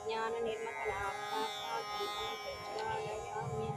ज्ञान निर्मला दीपं प्रज्वालयामि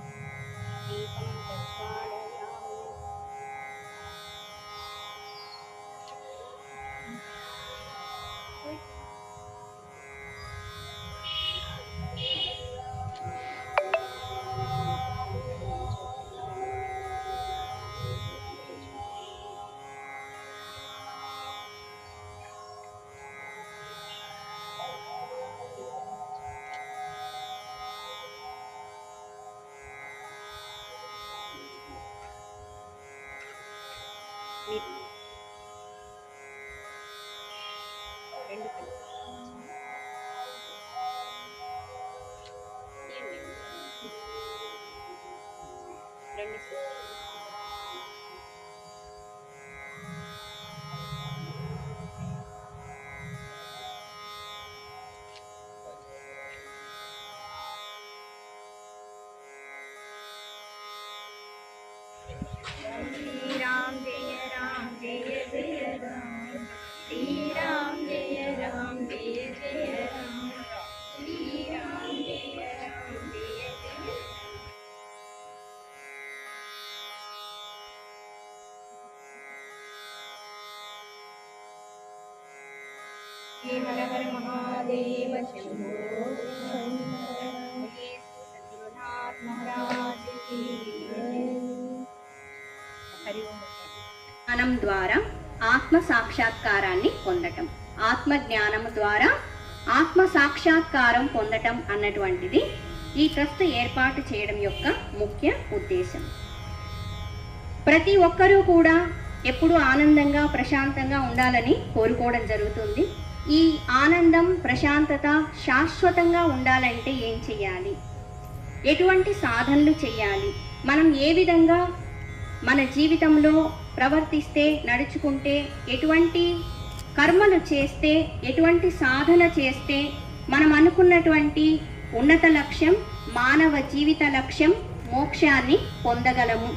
श्री राम जय जय राम, श्री राम जय राम जय जय राम, श्री राम जय राम जय जय राम। हर हर महादेव शंभो सद्गुरुनाथ महाराज की జ్ఞానం ద్వారా ఆత్మ సాక్షాత్కారాన్ని పొందటం, ఆత్మ జ్ఞానం ద్వారా ఆత్మ సాక్షాత్కారం పొందటం అన్నటువంటిది ఈ ట్రస్ట్ ఏర్పాటు చేయడం యొక్క ముఖ్య ఉద్దేశం. ప్రతి ఒక్కరూ కూడా ఎప్పుడూ ఆనందంగా ప్రశాంతంగా ఉండాలని కోరుకోవడం జరుగుతుంది. ఈ ఆనందం ప్రశాంతత శాశ్వతంగా ఉండాలంటే ఏం చెయ్యాలి, ఎటువంటి సాధనలు చెయ్యాలి, మనం ఏ విధంగా మన జీవితంలో ప్రవర్తిస్తే నడుచుకుంటే, ఎటువంటి కర్మలు చేస్తే, ఎటువంటి సాధన చేస్తే మనం అనుకున్నటువంటి ఉన్నత లక్ష్యం, మానవ జీవిత లక్ష్యం మోక్షాన్ని పొందగలము.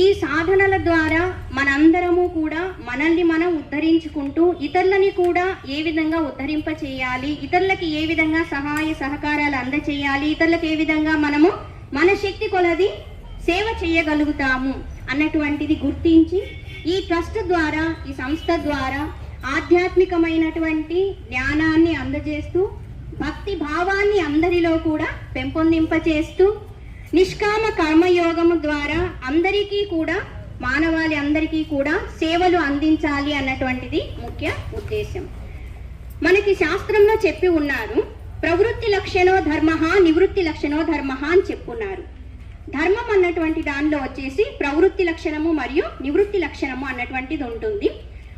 ఈ సాధనల ద్వారా మనందరము కూడా మనల్ని మనం ఉద్ధరించుకుంటూ ఇతరులని కూడా ఏ విధంగా ఉద్ధరింప చేయాలి, ఇతరులకి ఏ విధంగా సహాయ సహకారాలు అందచేయాలి, ఇతరులకు ఏ విధంగా మనము మన శక్తి కొలది సేవ చేయగలుగుతాము అన్నటువంటిది గుర్తించి ఈ ట్రస్ట్ ద్వారా, ఈ సంస్థ ద్వారా ఆధ్యాత్మికమైనటువంటి జ్ఞానాన్ని అందజేస్తూ భక్తి భావాన్ని అందరిలో కూడా పెంపొందింపచేస్తూ నిష్కామ కర్మయోగము ద్వారా అందరికీ కూడా, మానవాళి అందరికీ కూడా సేవలు అందించాలి అన్నటువంటిది ముఖ్య ఉద్దేశం. మనకి శాస్త్రంలో చెప్పి ఉన్నారు, ప్రవృత్తి లక్షణో ధర్మ, నివృత్తి లక్షణో ధర్మ అని చెప్పున్నారు. ధర్మం అన్నటువంటి దానిలో వచ్చేసి ప్రవృత్తి లక్షణము మరియు నివృత్తి లక్షణము అన్నటువంటిది ఉంటుంది.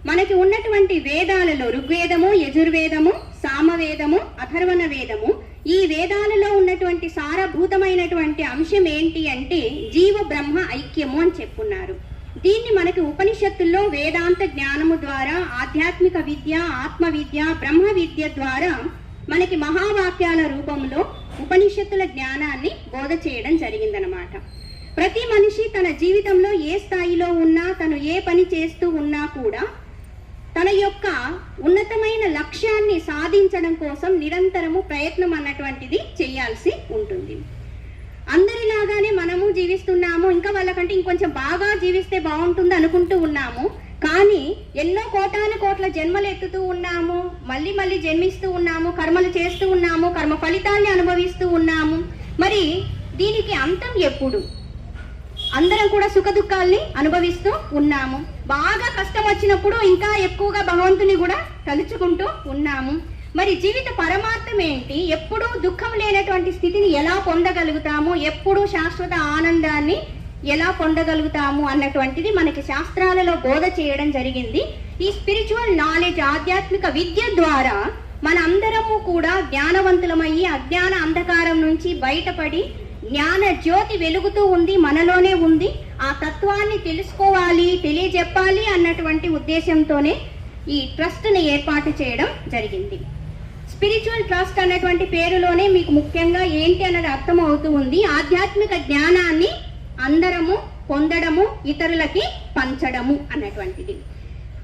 మనకి ఉన్నటువంటి వేదాలలో ఋగ్వేదము, యజుర్వేదము, సామవేదము, అథర్వణ వేదము, ఈ వేదాలలో ఉన్నటువంటి సారభూతమైనటువంటి అంశం ఏంటి అంటే జీవ బ్రహ్మ ఐక్యము అని చెప్పున్నారు. దీన్ని మనకి ఉపనిషత్తుల్లో వేదాంత జ్ఞానము ద్వారా, ఆధ్యాత్మిక విద్య, ఆత్మ విద్య, బ్రహ్మ విద్య ద్వారా మనకి మహావాక్యాల రూపంలో ఉపనిషత్తుల జ్ఞానాన్ని బోధ చేయడం జరిగిందనమాట. ప్రతి మనిషి తన జీవితంలో ఏ స్థాయిలో ఉన్నా, తను ఏ పని చేస్తూ ఉన్నా కూడా తన యొక్క ఉన్నతమైన లక్ష్యాన్ని సాధించడం కోసం నిరంతరము ప్రయత్నం అన్నటువంటిది చేయాల్సి ఉంటుంది. అందరిలాగానే మనము జీవిస్తున్నాము, ఇంకా వాళ్ళకంటే ఇంకొంచెం బాగా జీవిస్తే బాగుంటుంది అనుకుంటూ ఉన్నాము. కానీ ఎన్నో కోటాను కోట్ల జన్మలు ఎత్తుతూ ఉన్నాము, మళ్ళీ మళ్ళీ జన్మిస్తూ ఉన్నాము, కర్మలు చేస్తూ ఉన్నాము, కర్మ ఫలితాన్ని అనుభవిస్తూ ఉన్నాము. మరి దీనికి అంతం ఎప్పుడు? అందరం కూడా సుఖ దుఃఖాల్ని అనుభవిస్తూ ఉన్నాము. బాగా కష్టం వచ్చినప్పుడు ఇంకా ఎక్కువగా భగవంతుని కూడా తలుచుకుంటూ ఉన్నాము. మరి జీవిత పరమార్థం ఏంటి? ఎప్పుడూ దుఃఖం లేనటువంటి స్థితిని ఎలా పొందగలుగుతాము, ఎప్పుడూ శాశ్వత ఆనందాన్ని ఎలా పొందగలుగుతాము అన్నటువంటిది మనకి శాస్త్రాలలో బోధ చేయడం జరిగింది. ఈ స్పిరిచువల్ నాలెడ్జ్, ఆధ్యాత్మిక విద్య ద్వారా మనందరము కూడా జ్ఞానవంతులమయ్యి అజ్ఞాన అంధకారం నుంచి బయటపడి జ్ఞాన జ్యోతి వెలుగుతూ ఉంది, మనలోనే ఉంది. ఆ తత్వాన్ని తెలుసుకోవాలి, తెలియజెప్పాలి అన్నటువంటి ఉద్దేశంతోనే ఈ ట్రస్ట్ని ఏర్పాటు చేయడం జరిగింది. స్పిరిచువల్ ట్రస్ట్ అన్నటువంటి పేరులోనే మీకు ముఖ్యంగా ఏంటి అన్నది అర్థం అవుతూ ఉంది. ఆధ్యాత్మిక జ్ఞానాన్ని అందరము పొందడము, ఇతరులకి పంచడము అన్నటువంటిది.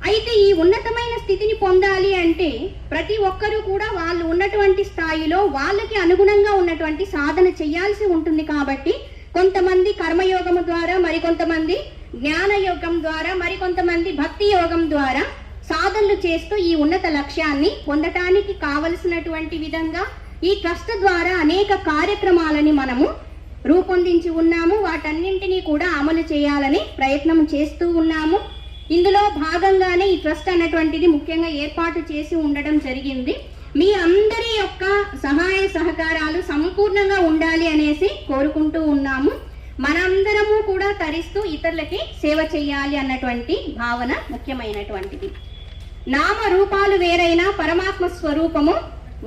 అయితే ఈ ఉన్నతమైన స్థితిని పొందాలి అంటే ప్రతి ఒక్కరూ కూడా వాళ్ళు ఉన్నటువంటి స్థాయిలో వాళ్ళకి అనుగుణంగా ఉన్నటువంటి సాధన చేయాల్సి ఉంటుంది. కాబట్టి కొంతమంది కర్మయోగము ద్వారా, మరికొంతమంది జ్ఞానయోగం ద్వారా, మరికొంతమంది భక్తి యోగం ద్వారా సాధనలు చేస్తూ ఈ ఉన్నత లక్ష్యాన్ని పొందటానికి కావలసినటువంటి విధంగా ఈ ట్రస్ట్ ద్వారా అనేక కార్యక్రమాలని మనము రూపొందించి ఉన్నాము. వాటన్నింటినీ కూడా అమలు చేయాలని ప్రయత్నం చేస్తూ ఉన్నాము. ఇందులో భాగంగానే ఈ ట్రస్ట్ అన్నటువంటిది ముఖ్యంగా ఏర్పాటు చేసి ఉండడం జరిగింది. మీ అందరి యొక్క సహాయ సహకారాలు సంపూర్ణంగా ఉండాలి అనేసి కోరుకుంటూ ఉన్నాము. మనందరము కూడా తరిస్తూ ఇతరులకి సేవ చేయాలి అన్నటువంటి భావన ముఖ్యమైనటువంటిది. నామ రూపాలు వేరైనా పరమాత్మ స్వరూపము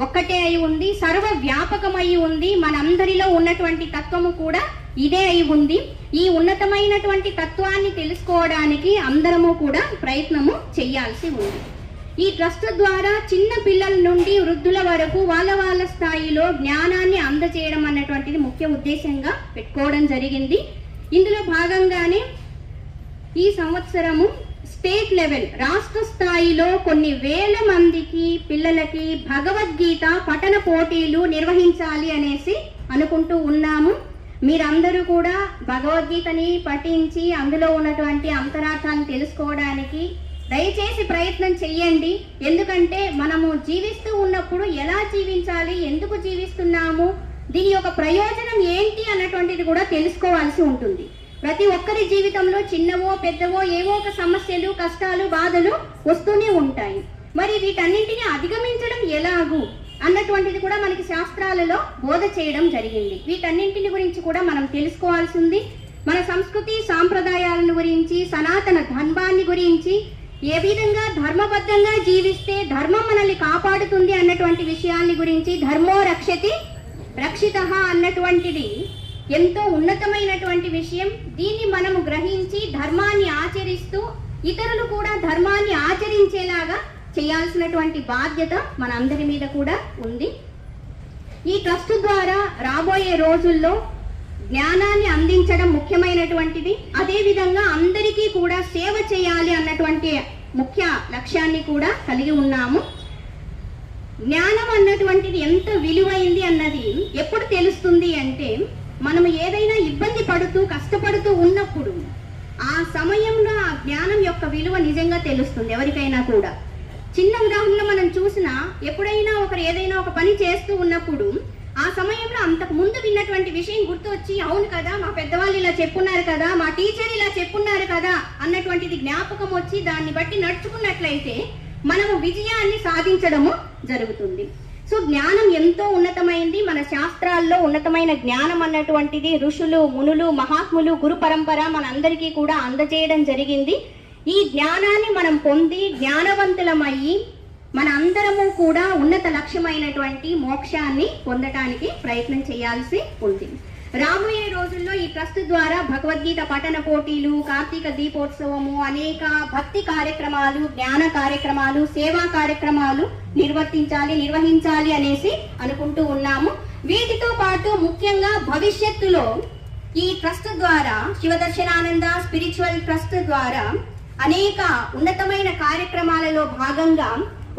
ఒక్కటే అయి ఉంది, సర్వ వ్యాపకమై ఉంది. మనందరిలో ఉన్నటువంటి తత్వము కూడా ఇదే అయి ఉంది. ఈ ఉన్నతమైనటువంటి తత్వాన్ని తెలుసుకోవడానికి అందరము కూడా ప్రయత్నము చేయాల్సి ఉంది. ఈ ట్రస్ట్ ద్వారా చిన్న పిల్లల నుండి వృద్ధుల వరకు వాళ్ళ స్థాయిలో జ్ఞానాన్ని అందజేయడం అన్నటువంటిది ముఖ్య ఉద్దేశంగా పెట్టుకోవడం జరిగింది. ఇందులో భాగంగానే ఈ సంవత్సరము స్టేట్ లెవెల్, రాష్ట్ర స్థాయిలో కొన్ని వేల మందికి పిల్లలకి భగవద్గీత పఠన పోటీలు నిర్వహించాలి అనేసి అనుకుంటూ ఉన్నాము. మీరందరూ కూడా భగవద్గీతని పఠించి అందులో ఉన్నటువంటి అంతరార్థాన్ని తెలుసుకోవడానికి దయచేసి ప్రయత్నం చెయ్యండి. ఎందుకంటే మనము జీవిస్తూ ఉన్నప్పుడు ఎలా జీవించాలి, ఎందుకు జీవిస్తున్నాము, దీని యొక్క ప్రయోజనం ఏంటి అన్నటువంటిది కూడా తెలుసుకోవాల్సి ఉంటుంది. ప్రతి ఒక్కరి జీవితంలో చిన్నవో పెద్దవో ఏవో ఒక సమస్యలు, కష్టాలు, బాధలు వస్తూనే ఉంటాయి. మరి వీటన్నింటినీ అధిగమించడం ఎలాగూ అన్నటువంటిది కూడా మనకి శాస్త్రాలలో బోధ చేయడం జరిగింది. వీటన్నింటిని గురించి కూడా మనం తెలుసుకోవాల్సి ఉంది. మన సంస్కృతి సాంప్రదాయాలను గురించి, సనాతన ధర్మాన్ని గురించి, ఏ విధంగా ధర్మబద్ధంగా జీవిస్తే ధర్మం మనల్ని కాపాడుతుంది అన్నటువంటి విషయాన్ని గురించి, ధర్మో రక్షతి రక్షితః అన్నటువంటిది ఎంతో ఉన్నతమైనటువంటి విషయం. దీన్ని మనము గ్రహించి ధర్మాన్ని ఆచరిస్తూ ఇతరులు కూడా ధర్మాన్ని ఆచరించేలాగా చేయాల్సినటువంటి బాధ్యత మన అందరి మీద కూడా ఉంది. ఈ ట్రస్ట్ ద్వారా రాబోయే రోజుల్లో జ్ఞానాన్ని అందించడం ముఖ్యమైనటువంటిది. అదేవిధంగా అందరికీ కూడా సేవ చేయాలి అన్నటువంటి ముఖ్య లక్ష్యాన్ని కూడా కలిగి ఉన్నాము. జ్ఞానం అన్నటువంటిది ఎంత విలువైంది అన్నది ఎప్పుడు తెలుస్తుంది అంటే, మనము ఏదైనా ఇబ్బంది పడుతూ కష్టపడుతూ ఉన్నప్పుడు ఆ సమయంలో ఆ జ్ఞానం యొక్క విలువ నిజంగా తెలుస్తుంది ఎవరికైనా కూడా. చిన్న ఉదాహరణలో మనం చూసినా, ఎప్పుడైనా ఒకరు ఏదైనా ఒక పని చేస్తూ ఉన్నప్పుడు ఆ సమయంలో అంతకు ముందు విన్నటువంటి విషయం గుర్తు వచ్చి, అవును కదా మా పెద్దవాళ్ళు ఇలా చెప్పున్నారు కదా, మా టీచర్ ఇలా చెప్పున్నారు కదా అన్నటువంటిది జ్ఞాపకం వచ్చి దాన్ని బట్టి నడుచుకున్నట్లయితే మనము విజయాన్ని సాధించడము జరుగుతుంది. సో జ్ఞానం ఎంతో ఉన్నతమైంది. మన శాస్త్రాల్లో ఉన్నతమైన జ్ఞానం అన్నటువంటిది ఋషులు, మునులు, మహాత్ములు, గురు పరంపర మనందరికీ కూడా అందజేయడం జరిగింది. ఈ జ్ఞానాన్ని మనం పొంది జ్ఞానవంతులమయ్యి మన అందరము కూడా ఉన్నత లక్ష్యమైనటువంటి మోక్షాన్ని పొందటానికి ప్రయత్నం చేయాల్సి ఉంది. రాబోయే రోజుల్లో ఈ ట్రస్ట్ ద్వారా భగవద్గీత పఠన పోటీలు, కార్తీక దీపోత్సవము, అనేక భక్తి కార్యక్రమాలు, జ్ఞాన కార్యక్రమాలు, సేవా కార్యక్రమాలు నిర్వహించాలి అనేసి అనుకుంటూ ఉన్నాము. వీటితో పాటు ముఖ్యంగా భవిష్యత్తులో ఈ ట్రస్ట్ ద్వారా, శివదర్శనానంద స్పిరిచువల్ ట్రస్ట్ ద్వారా అనేక ఉన్నతమైన కార్యక్రమాలలో భాగంగా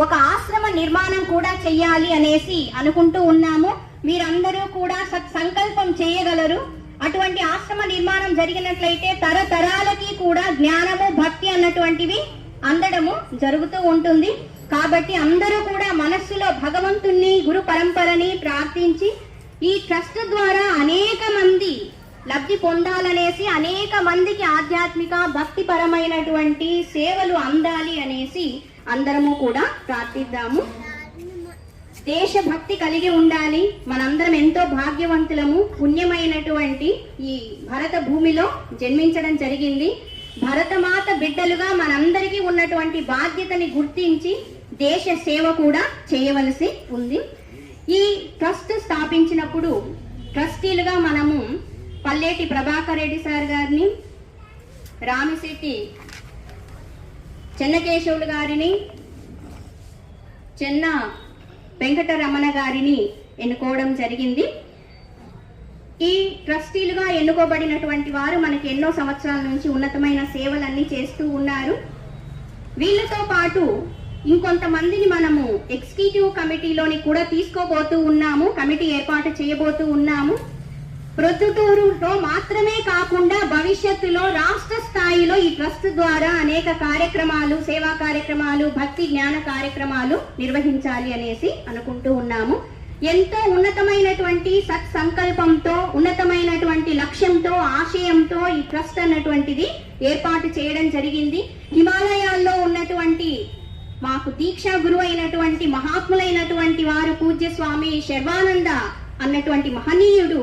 ఒక ఆశ్రమ నిర్మాణం కూడా చెయ్యాలి అనేసి అనుకుంటూ ఉన్నాము. మీరందరూ కూడా సంకల్పం చేయగలరు. అటువంటి ఆశ్రమ నిర్మాణం జరిగినట్లయితే తరతరాలకి కూడా జ్ఞానము, భక్తి అన్నటువంటివి అందడము జరుగుతూ ఉంటుంది. కాబట్టి అందరూ కూడా మనస్సులో భగవంతుణ్ణి, గురు పరంపరని ప్రార్థించి ఈ ట్రస్ట్ ద్వారా అనేక మంది లబ్ధి పొందాలనేసి, అనేక మందికి ఆధ్యాత్మిక భక్తి పరమైనటువంటి సేవలు అందాలి అనేసి అందరము కూడా ప్రార్థిద్దాము. దేశభక్తి కలిగి ఉండాలి. మనందరం ఎంతో భాగ్యవంతులము. పుణ్యమైనటువంటి ఈ భరత భూమిలో జన్మించడం జరిగింది. భరతమాత బిడ్డలుగా మనందరికీ ఉన్నటువంటి బాధ్యతని గుర్తించి దేశ సేవ కూడా చేయవలసి ఉంది. ఈ ట్రస్ట్ స్థాపించినప్పుడు ట్రస్టీలుగా మనము పల్లేటి ప్రభాకర్ రెడ్డి సార్ గారిని, రామిశెట్టి చెన్నకేశవులు గారిని, చెన్న వెంకటరమణ గారిని ఎన్నుకోవడం జరిగింది. ఈ ట్రస్టీలుగా ఎన్నుకోబడినటువంటి వారు మనకి ఎన్నో సంవత్సరాల నుంచి ఉన్నతమైన సేవలన్నీ చేస్తూ ఉన్నారు. వీళ్ళతో పాటు ఇంకొంతమందిని మనము ఎగ్జిక్యూటివ్ కమిటీలోని కూడా తీసుకోబోతూ ఉన్నాము, కమిటీ ఏర్పాటు చేయబోతూ ఉన్నాము. ప్రొద్దుటూరులో మాత్రమే కాకుండా భవిష్యత్తులో రాష్ట్ర స్థాయిలో ఈ ట్రస్ట్ ద్వారా అనేక కార్యక్రమాలు, సేవా కార్యక్రమాలు, భక్తి జ్ఞాన కార్యక్రమాలు నిర్వహించాలి అనేసి అనుకుంటూ ఉన్నాము. ఎంతో ఉన్నతమైనటువంటి సత్సంకల్పంతో, ఉన్నతమైనటువంటి లక్ష్యంతో, ఆశయంతో ఈ ట్రస్ట్ అన్నటువంటిది ఏర్పాటు చేయడం జరిగింది. హిమాలయాల్లో ఉన్నటువంటి మాకు దీక్షా గురువు అయినటువంటి మహాత్ములైనటువంటి వారు పూజ్య స్వామి శర్వానంద అన్నటువంటి మహనీయుడు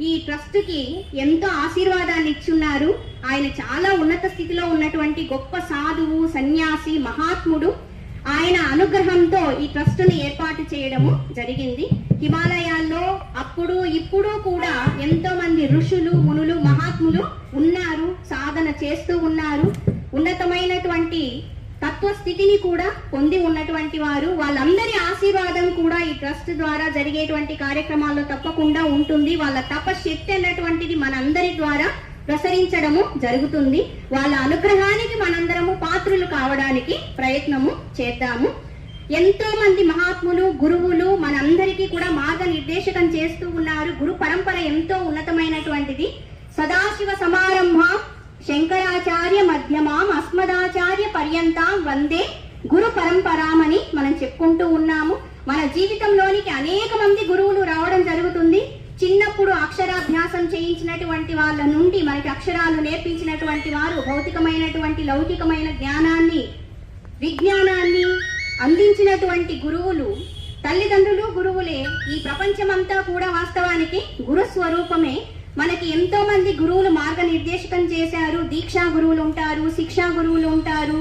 ఈ ట్రస్ట్ కి ఎంతో ఆశీర్వాదాన్ని ఇచ్చున్నారు. ఆయన చాలా ఉన్నత స్థితిలో ఉన్నటువంటి గొప్ప సాధువు, సన్యాసి, మహాత్ముడు. ఆయన అనుగ్రహంతో ఈ ట్రస్ట్ ని ఏర్పాటు చేయడము జరిగింది. హిమాలయాల్లో అప్పుడు ఇప్పుడు కూడా ఎంతో మంది ఋషులు, మునులు, మహాత్ములు ఉన్నారు, సాధన చేస్తూ ఉన్నారు. ఉన్నతమైనటువంటి తత్వస్థితిని కూడా పొంది ఉన్నటువంటి వారు. వాళ్ళందరి ఆశీర్వాదం కూడా ఈ ట్రస్ట్ ద్వారా జరిగేటువంటి కార్యక్రమాల్లో తప్పకుండా ఉంటుంది. వాళ్ళ తపశక్తి అన్నటువంటిది మనందరి ద్వారా ప్రసరించడము జరుగుతుంది. వాళ్ళ అనుగ్రహానికి మనందరము పాత్రులు కావడానికి ప్రయత్నము చేద్దాము. ఎంతో మంది మహాత్ములు, గురువులు మనందరికీ కూడా మార్గనిర్దేశకం చేస్తూ ఉన్నారు. గురు పరంపర ఎంతో ఉన్నతమైనటువంటిది. సదాశివ సమారంభం శంకరాచార్య మధ్యమాం అస్మదాచార్య పర్యంతం వందే గురు పరంపరామని మనం చెప్పుకుంటూ ఉన్నాము. మన జీవితంలోనికి అనేక మంది గురువులు రావడం జరుగుతుంది. చిన్నప్పుడు అక్షరాభ్యాసం చేయించినటువంటి వాళ్ళ నుండి మనకి అక్షరాలు నేర్పించినటువంటి వారు, భౌతికమైనటువంటి లౌకికమైన జ్ఞానాన్ని, విజ్ఞానాన్ని అందించినటువంటి గురువులు, తల్లిదండ్రులు గురువులే. ఈ ప్రపంచమంతా కూడా వాస్తవానికి గురు స్వరూపమే. మనకి ఎంతో మంది గురువులు మార్గనిర్దేశకం చేశారు. దీక్షా గురువులు ఉంటారు, శిక్షా గురువులు ఉంటారు,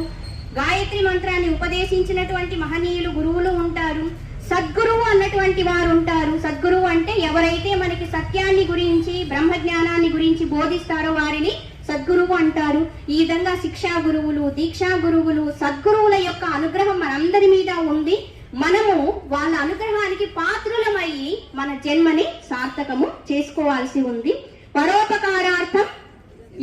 గాయత్రి మంత్రాన్ని ఉపదేశించినటువంటి మహనీయులు గురువులు ఉంటారు, సద్గురువు అన్నటువంటి వారు ఉంటారు. సద్గురువు అంటే ఎవరైతే మనకి సత్యాన్ని గురించి, బ్రహ్మ జ్ఞానాన్ని గురించి బోధిస్తారో వారిని సద్గురువు అంటారు. ఈ విధంగా శిక్షా గురువులు, దీక్షా గురువులు, సద్గురువుల యొక్క అనుగ్రహం మనందరి మీద ఉంది. మనము వాళ్ళ అనుగ్రహానికి పాత్రులమయ్యి మన జన్మని సార్థకము చేసుకోవాల్సి ఉంది. పరోపకారార్థం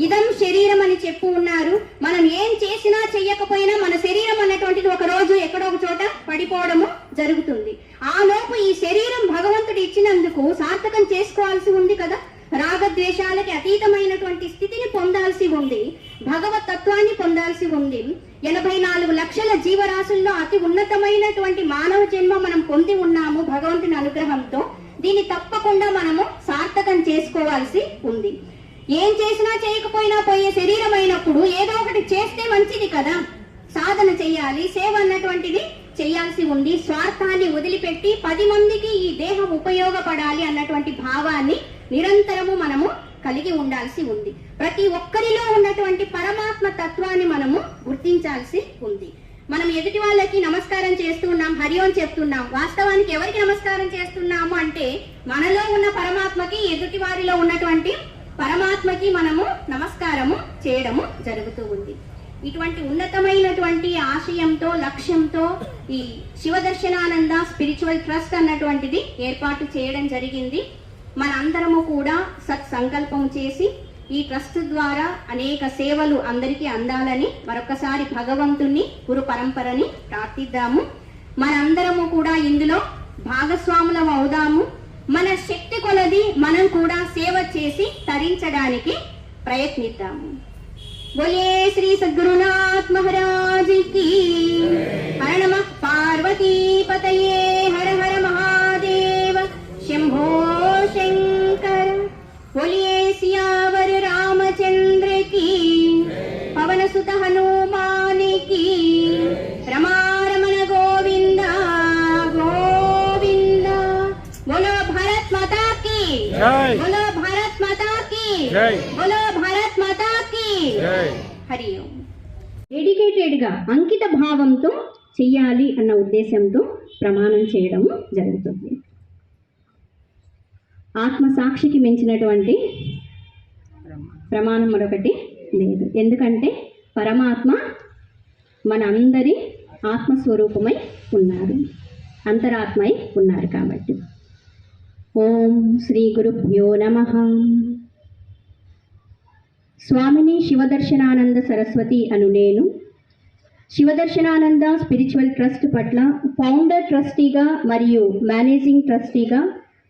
ఇదం శరీరం అని చెప్పు ఉన్నారు. మనం ఏం చేసినా చెయ్యకపోయినా మన శరీరం అన్నటువంటిది ఒక రోజు ఎక్కడో ఒక చోట పడిపోవడము జరుగుతుంది. ఆ లోపు ఈ శరీరం భగవంతుడు ఇచ్చినందుకు సార్థకం చేసుకోవాల్సి ఉంది కదా. రాగద్వేషాలకి అతీతమైనటువంటి స్థితిని పొందాల్సి ఉంది, భగవత్ తత్వాన్ని పొందాల్సి ఉంది. 84 లక్షల జీవరాశుల్లో అతి ఉన్నతమైనటువంటి మానవ జన్మ మనం పొంది ఉన్నాము భగవంతుని అనుగ్రహంతో. దీన్ని తప్పకుండా మనము సార్థకం చేసుకోవాల్సి ఉంది. ఏం చేసినా చేయకపోయినా పోయే శరీరం అయినప్పుడు ఏదో ఒకటి చేస్తే మంచిది కదా. సాధన చెయ్యాలి, సేవ అన్నటువంటిది చేయాల్సి ఉంది. స్వార్థాన్ని వదిలిపెట్టి 10 మందికి ఈ దేహం ఉపయోగపడాలి అన్నటువంటి భావాన్ని నిరంతరము మనము కలిగి ఉండాల్సి ఉంది. ప్రతి ఒక్కరిలో ఉన్నటువంటి పరమాత్మ తత్వాన్ని మనము గుర్తించాల్సి ఉంది. మనం ఎదుటి వాళ్ళకి నమస్కారం చేస్తున్నాం, హరి ఓం చెప్తున్నాం. వాస్తవానికి ఎవరికి నమస్కారం చేస్తున్నాము అంటే మనలో ఉన్న పరమాత్మకి, ఎదుటి వారిలో ఉన్నటువంటి పరమాత్మకి మనము నమస్కారము చేయడము జరుగుతూ ఉంది. ఇటువంటి ఉన్నతమైనటువంటి ఆశయంతో, లక్ష్యంతో ఈ శివదర్శనానంద స్పిరిచువల్ ట్రస్ట్ అన్నటువంటిది ఏర్పాటు చేయడం జరిగింది. మన అందరము కూడా సత్సంకల్పం చేసి ఈ ట్రస్ట్ ద్వారా అనేక సేవలు అందరికీ అందాలని మరొకసారి భగవంతుణ్ణి, గురు పరంపరని ప్రార్థిద్దాము. మనందరము కూడా ఇందులో భాగస్వాములం అవుదాము. మన శక్తి కొలది మనం కూడా సేవ చేసి తరించడానికి ప్రయత్నిద్దాము. బోలే శ్రీ సద్గురునాథ్ మహారాజ్ కి. హర నమః పార్వతీ పతయే. హర హర మహాదేవ. శంభో శంకర. बोलिए सियावर रामचंद्र की, पवन सुत हनुमान की, रमा रमण गोविंद गोविंद. बोलो भारत माता की जय. बोलो भारत माता की जय. बोलो भारत माता की जय. हरि ओम. డెడికేటెడ్ గా అంకిత భావంతో చెయ్యాలి అన్న ఉద్దేశంతో ప్రమాణం చేయడం జరుగుతుంది. ఆత్మ సాక్షికి మించినటువంటి ప్రమాణం మరొకటి లేదు. ఎందుకంటే పరమాత్మ మన అందరి ఆత్మస్వరూపమై ఉన్నారు, అంతరాత్మై ఉన్నారు కాబట్టి. ఓం శ్రీ గురుభ్యో నమః. స్వామిని శివదర్శనానంద సరస్వతి అను నేను శివదర్శనానంద స్పిరిచువల్ ట్రస్ట్ పట్ల ఫౌండర్ ట్రస్టీగా మరియు మేనేజింగ్ ట్రస్టీగా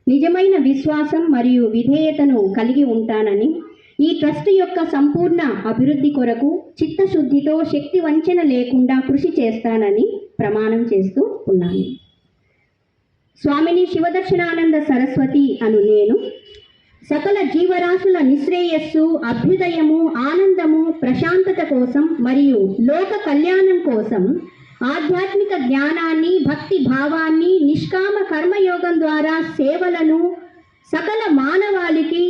నిజమైన విశ్వాసం మరియు విధేయతను కలిగి ఉంటానని, ఈ ట్రస్ట్ యొక్క సంపూర్ణ అభివృద్ధి కొరకు చిత్తశుద్ధితో శక్తి వంచన లేకుండా కృషి చేస్తానని ప్రమాణం చేస్తూ ఉన్నాను. స్వామిని శివదర్శనానంద సరస్వతి అను నేను సకల జీవరాశుల నిశ్రేయస్సు, అభ్యుదయము, ఆనందము, ప్రశాంతత కోసం మరియు లోక కళ్యాణం కోసం ఆధ్యాత్మిక జ్ఞానాన్ని, భక్తి భావాన్ని, నిష్కామ కర్మయోగం ద్వారా సేవలను సకల మానవాళికి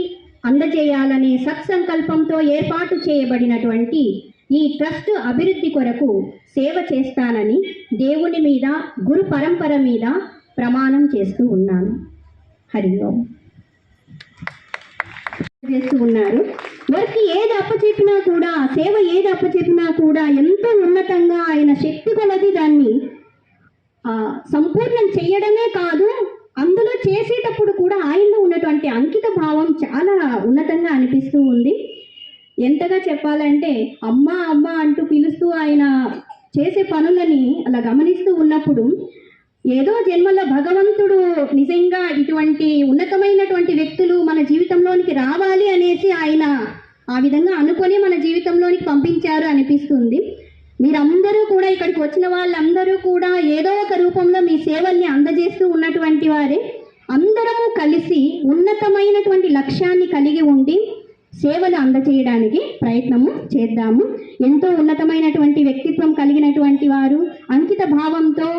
అందజేయాలనే సత్సంకల్పంతో ఏర్పాటు చేయబడినటువంటి ఈ ట్రస్ట్ అభివృద్ధి కొరకు సేవ చేస్తానని దేవుని మీద, గురు పరంపర మీద ప్రమాణం చేస్తూ ఉన్నాను. హరి ఓం. చేస్తూ ఉన్నారు. వారికి ఏది అప్పచెప్పినా కూడా, సేవ ఏది అప్పచెప్పినా కూడా ఎంతో ఉన్నతంగా ఆయన శక్తి కొలది దాన్ని సంపూర్ణం చేయడమే కాదు, అందులో చేసేటప్పుడు కూడా ఆయనలో ఉన్నటువంటి అంకిత భావం చాలా ఉన్నతంగా అనిపిస్తూ ఉంది. ఎంతగా చెప్పాలంటే అమ్మ అమ్మ అంటూ పిలుస్తూ ఆయన చేసే పనులని అలా గమనిస్తూ ఉన్నప్పుడు ఏదో జన్మలో భగవంతుడు నిజంగా ఇటువంటి ఉన్నతమైనటువంటి వ్యక్తులు మన జీవితంలోనికి రావాలి అనేసి ఆయన ఆ విధంగా అనుకొని మన జీవితంలోనికి పంపించారు అనిపిస్తుంది. మీరందరూ కూడా ఇక్కడికి వచ్చిన వాళ్ళందరూ కూడా ఏదో ఒక రూపంలో మీ సేవల్ని అందజేస్తూ ఉన్నటువంటి వారే. అందరము కలిసి ఉన్నతమైనటువంటి లక్ష్యాన్ని కలిగి ఉండి సేవలు అందజేయడానికి ప్రయత్నము చేద్దాము. ఎంతో ఉన్నతమైనటువంటి వ్యక్తిత్వం కలిగినటువంటి వారు అంకిత భావంతో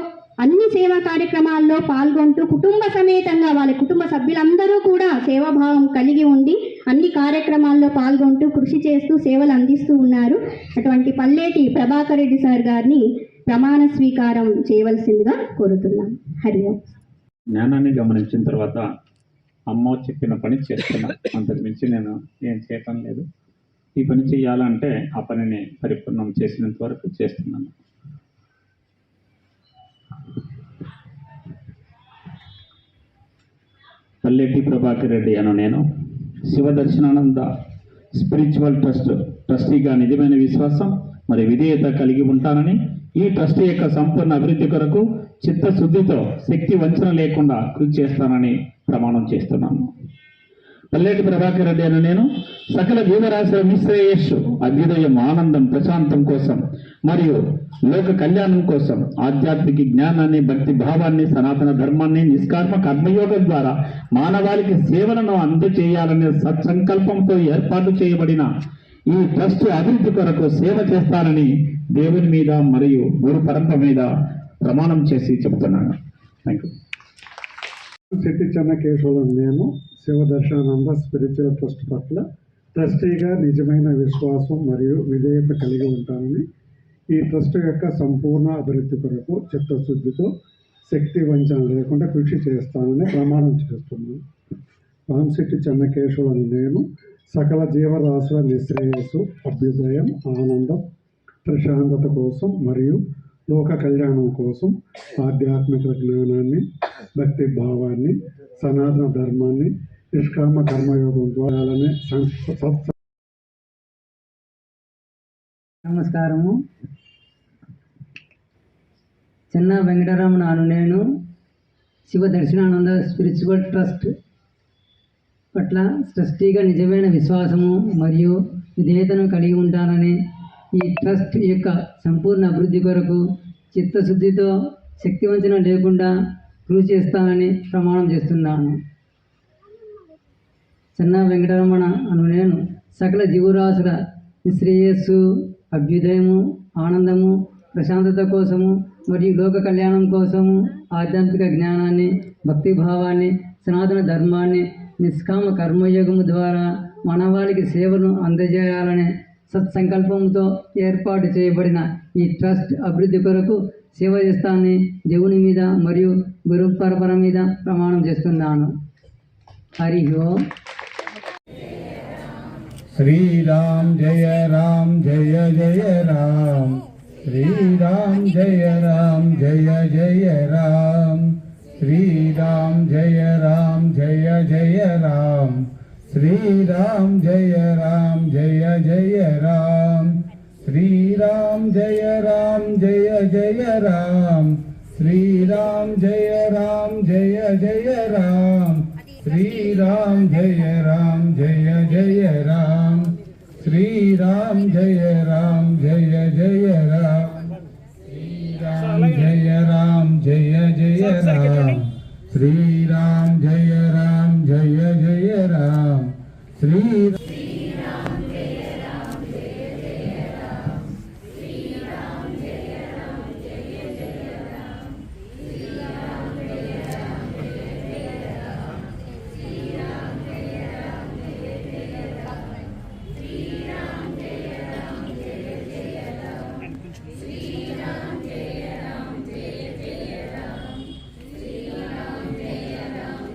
అన్ని సేవా కార్యక్రమాల్లో పాల్గొంటూ కుటుంబ సమేతంగా వాళ్ళ కుటుంబ సభ్యులందరూ కూడా సేవాభావం కలిగి ఉండి అన్ని కార్యక్రమాల్లో పాల్గొంటూ కృషి చేస్తూ సేవలు అందిస్తూ ఉన్నారు. అటువంటి పల్లేటి ప్రభాకర్ రెడ్డి సార్ గారిని ప్రమాణ స్వీకారం చేయవలసిందిగా కోరుతున్నాం. హరి ఓం. జ్ఞానాన్ని గమనించిన తర్వాత అమ్మ చెప్పిన పని చేస్తున్నా, అంతకు మించి నేను ఏం చేయటం లేదు. ఈ పని చేయాలంటే ఆ పనిని పరిపూర్ణం చేసినంత వరకు చేస్తున్నాను. పల్లెటి ప్రభాకర్ రెడ్డి అను నేను శివదర్శనానంద స్పిరిచువల్ ట్రస్ట్ ట్రస్టీగా నిజమైన విశ్వాసం మరి విధేయత కలిగి ఉంటానని, ఈ ట్రస్ట్ యొక్క సంపూర్ణ అభివృద్ధి కొరకు చిత్తశుద్ధితో శక్తి వంచన లేకుండా కృషి చేస్తానని ప్రమాణం చేస్తున్నాను. పల్లెటి ప్రభాకర్ రెడ్డి అను నేను సకల జీవరాశుల నిశ్రేయస్సు, అభ్యుదయం, ఆనందం, ప్రశాంతం కోసం మరియు లోక కళ్యాణం కోసం ఆధ్యాత్మిక జ్ఞానాన్ని, భక్తి భావాన్ని, సనాతన ధర్మాన్ని, నిష్కామ కర్మయోగం ద్వారా మానవాళికి సేవలను అందజేయాలనే సత్సంకల్పంతో ఏర్పాటు చేయబడిన ఈ ట్రస్ట్ అభివృద్ధి కొరకు సేవ చేస్తానని దేవుని మీద మరియు గురు పరంపర మీద ప్రమాణం చేసి చెబుతున్నాను. Thank you. శెట్టి చెన్నకేశవులను నేను శివదర్శనానంద స్పిరిచువల్ ట్రస్ట్ పట్ల ట్రస్టీగా నిజమైన విశ్వాసం మరియు విధేయత కలిగి ఉంటానని, ఈ ట్రస్ట్ యొక్క సంపూర్ణ అభివృద్ధి కొరకు చిత్తశుద్ధితో శక్తి వంచన లేకుండా కృషి చేస్తానని ప్రమాణం చేస్తున్నాను. రామశెట్టి చెన్నకేశవులను నేను సకల జీవరాశుల నిశ్రేయస్సు, అభ్యుదయం, ఆనందం, ప్రశాంతత కోసం మరియు లోక కళ్యాణం కోసం ఆధ్యాత్మిక జ్ఞానాన్ని, భక్తి భావాన్ని, సనాతన ధర్మాన్ని, నిష్కామ కర్మయోగం ద్వారా నమస్కారము. చెన్న వెంకటరమణ అను నేను శివదర్శనానంద స్పిరిచువల్ ట్రస్ట్ పట్ల ట్రస్టీగా నిజమైన విశ్వాసము మరియు విధేయతను కలిగి ఉంటానని, ఈ ట్రస్ట్ యొక్క సంపూర్ణ అభివృద్ధి కొరకు చిత్తశుద్ధితో శక్తివంచన లేకుండా కృషి చేస్తానని ప్రమాణం చేస్తున్నాను. చెన్న వెంకటరమణ అను నేను సకల జీవరాశుల శ్రేయస్సు, అభ్యుదయము, ఆనందము, ప్రశాంతత కోసము మరియు లోక కళ్యాణం కోసము ఆధ్యాత్మిక జ్ఞానాన్ని, భక్తి భావాన్ని, సనాతన ధర్మాన్ని, నిష్కామ కర్మయోగము ద్వారా మానవాళికి సేవను అందజేయాలనే సత్సంకల్పంతో ఏర్పాటు చేయబడిన ఈ ట్రస్ట్ అభివృద్ధి కొరకు సేవ చేస్తానని దేవుని మీద మరియు గురు పరంపర మీద ప్రమాణం చేస్తున్నాను. హరి ఓం. శ్రీరామ్ జయ రామ్ జయ జయ రామ్, శ్రీరామ్ జయ రామ్ జయ జయ రామ్, శ్రీరామ్ జయ రామ్ జయ జయ రామ్, శ్రీరామ్ జయ రామ్ జయ జయ రామ్, శ్రీరామ్ జయ రామ్ జయ जय राम श्री राम जय राम जय जय राम श्री राम जय राम जय जय राम श्री राम जय राम जय जय राम श्री राम जय राम जय जय राम श्री राम जय राम जय जय राम श्री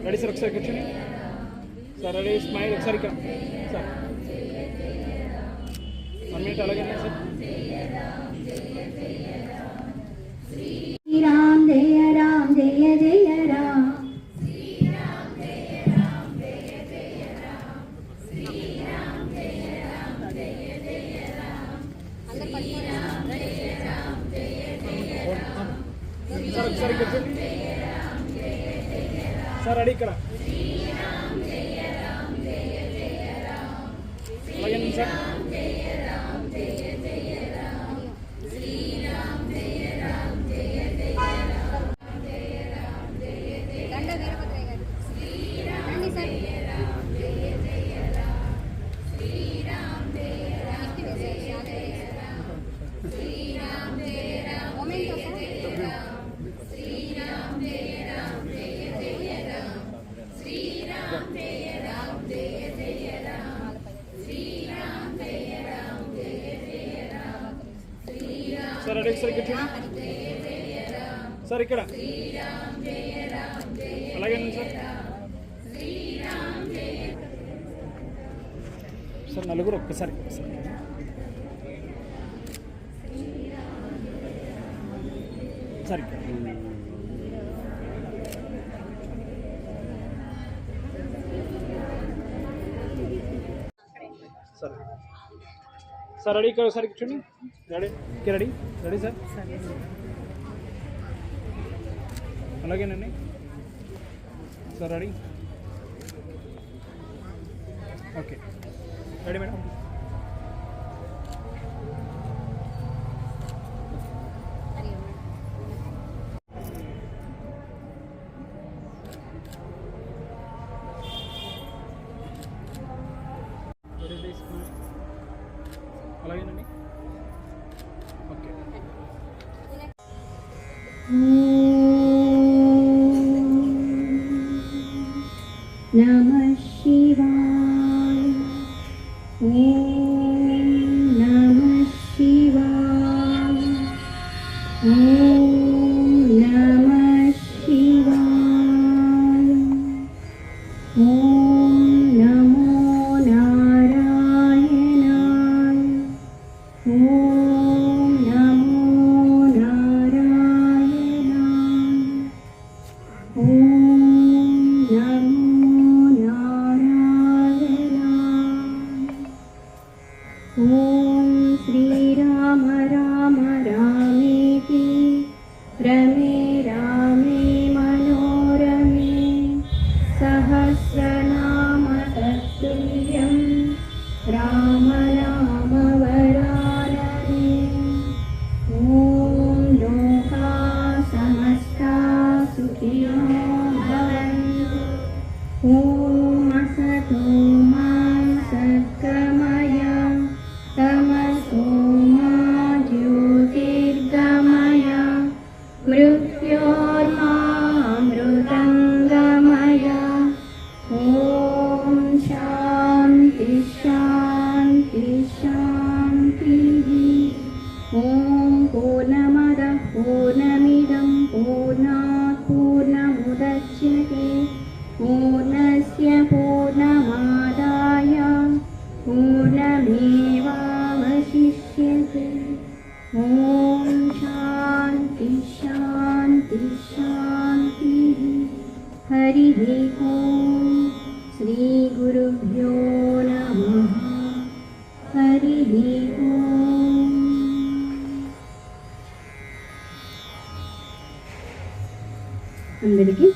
రెడీ సార్ ఒకసారి కూర్చొని సార్ రెడీ స్మైల్ ఒకసారి ఇక్కడ సార్ 1 మినిట్ అలాగే సార్ శ్రీరామ్ జయ రామ్ జయ జయ రామ్ సార్ ఒకసారి కూర్చోండి సార్ రెడీ ఇక్కడ అలాగే సార్ సార్ రెడీ ఒకసారి కూర్చోండి సార్ ఇక్కడ అలాగే సార్ సార్ నలుగురు ఒక్కసారి సార్ ఇక్కడ సార్ సార్ రెడీ ఇక్కడ ఒకసారి కూర్చోండి రెడీ రెడీ రెడీ సార్ అలాగేనండి sir ready okay ready madam అలాగేనండి ఓకే నమః శివాయ ఓం నమః శివాయ ఓం నమః శివాయ ఓం నమో నారాయణాయ ఓం నమో నారాయణాయ ఓం నమో నారాయణాయ ఓం శ్రీరామ రామ రామేతి రమే రామే మనోరమే సహస్రనామ తత్తుల్యం రామ నామ వరాననే ఓం లోకా సమస్తా సుఖినో భవంతు ఓం అసతో మా సద్గమయ తమసో మా జ్యోతిర్గమయ మృత్యోర్మామృతంగమయ ఓం శాంతి శాంతి శాంతి ఓం పూర్ణమద పూర్ణమిదం పూర్ణాత్ పూర్ణముదచ్యతే పూర్ణస్య పూర్ణమాదాయ పూర్ణమేవావశిష్యతే ఓం శాంతి శాంతి శాంతి హరి ఓం శ్రీ గురుభ్యో నమః హరి ఓం అందరికీ